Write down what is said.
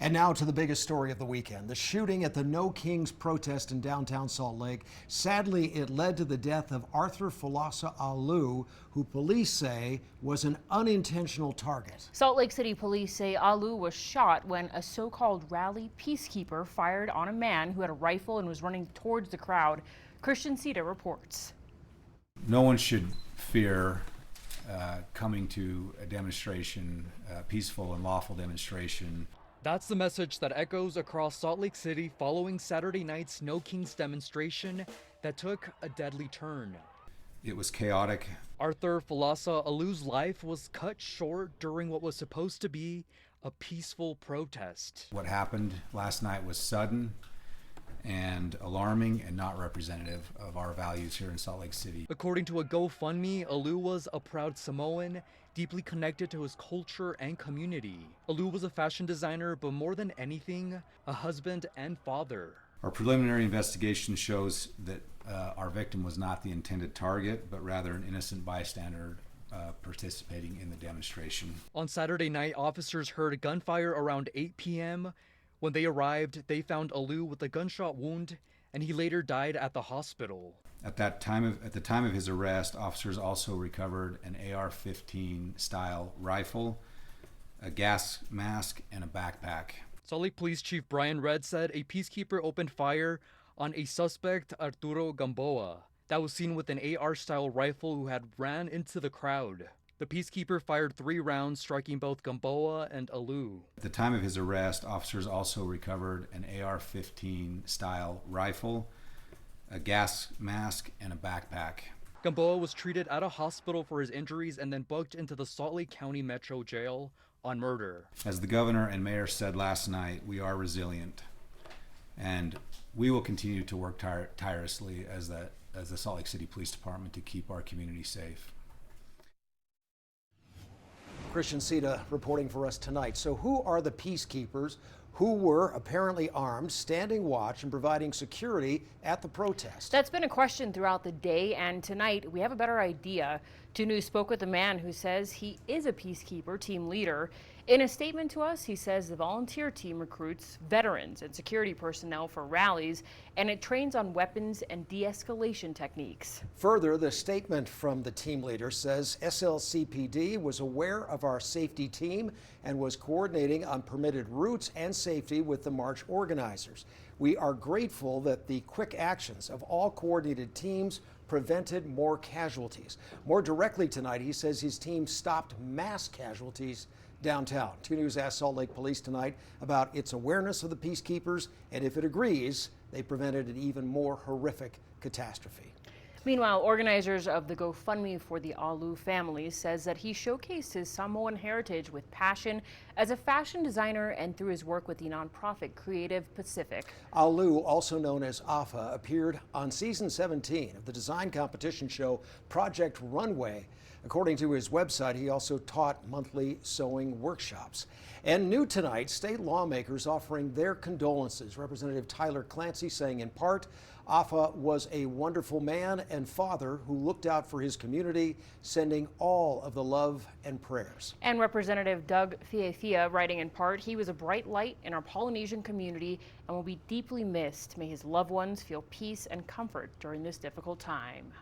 And now to the biggest story of the weekend, the shooting at the No Kings protest in downtown Salt Lake. Sadly, it led to the death of Arthur Folasa Ah Loo, who police say was an unintentional target. Salt Lake City police say Ah Loo was shot when a so-called rally peacekeeper fired on a man who had a rifle and was running towards the crowd. Christian Cedar reports. No one should fear coming to a demonstration, peaceful and lawful demonstration. That's the message that echoes across Salt Lake City following Saturday night's No Kings demonstration that took a deadly turn. It was chaotic. Arthur Folasa Ah Loo's life was cut short during what was supposed to be a peaceful protest. What happened last night was sudden and alarming and not representative of our values here in Salt Lake City. According to a GoFundMe, Ah Loo was a proud Samoan, deeply connected to his culture and community. Ah Loo was a fashion designer, but more than anything, a husband and father. Our preliminary investigation shows that our victim was not the intended target, but rather an innocent bystander participating in the demonstration. On Saturday night, officers heard gunfire around 8 p.m. When they arrived, they found Ah Loo with a gunshot wound, and he later died at the hospital. At the time of his arrest, officers also recovered an AR-15 style rifle, a gas mask, and a backpack. Salt Lake Police Chief Brian Redd said a peacekeeper opened fire on a suspect, Arturo Gamboa, that was seen with an AR-style rifle who had ran into the crowd. The peacekeeper fired 3 rounds, striking both Gamboa and Ah Loo. At the time of his arrest, officers also recovered an AR-15 style rifle, a gas mask, and a backpack. Gamboa was treated at a hospital for his injuries and then booked into the Salt Lake County Metro Jail on murder. As the governor and mayor said last night, we are resilient, and we will continue to work tirelessly as the Salt Lake City Police Department to keep our community safe. Christian Cedar reporting for us tonight. So who are the peacekeepers who were apparently armed, standing watch and providing security at the protest? That's been a question throughout the day, and tonight we have a better idea. 2 News spoke with a man who says he is a peacekeeper team leader. In a statement to us, he says the volunteer team recruits veterans and security personnel for rallies, and it trains on weapons and de-escalation techniques. Further, the statement from the team leader says SLCPD was aware of our safety team and was coordinating on permitted routes and safety with the march organizers. We are grateful that the quick actions of all coordinated teams prevented more casualties. More directly tonight, he says his team stopped mass casualties downtown. 2 News asked Salt Lake Police tonight about its awareness of the peacekeepers and if it agrees they prevented an even more horrific catastrophe. Meanwhile, organizers of the GoFundMe for the Ah Loo family says that he showcased his Samoan heritage with passion as a fashion designer and through his work with the nonprofit Creative Pacific. Ah Loo, also known as AFA, appeared on season 17 of the design competition show Project Runway. According to his website, he also taught monthly sewing workshops. And new tonight, state lawmakers offering their condolences. Representative Tyler Clancy saying in part, AFA was a wonderful man and father who looked out for his community, sending all of the love and prayers. And Representative Doug Fiafia writing in part, he was a bright light in our Polynesian community and will be deeply missed. May his loved ones feel peace and comfort during this difficult time.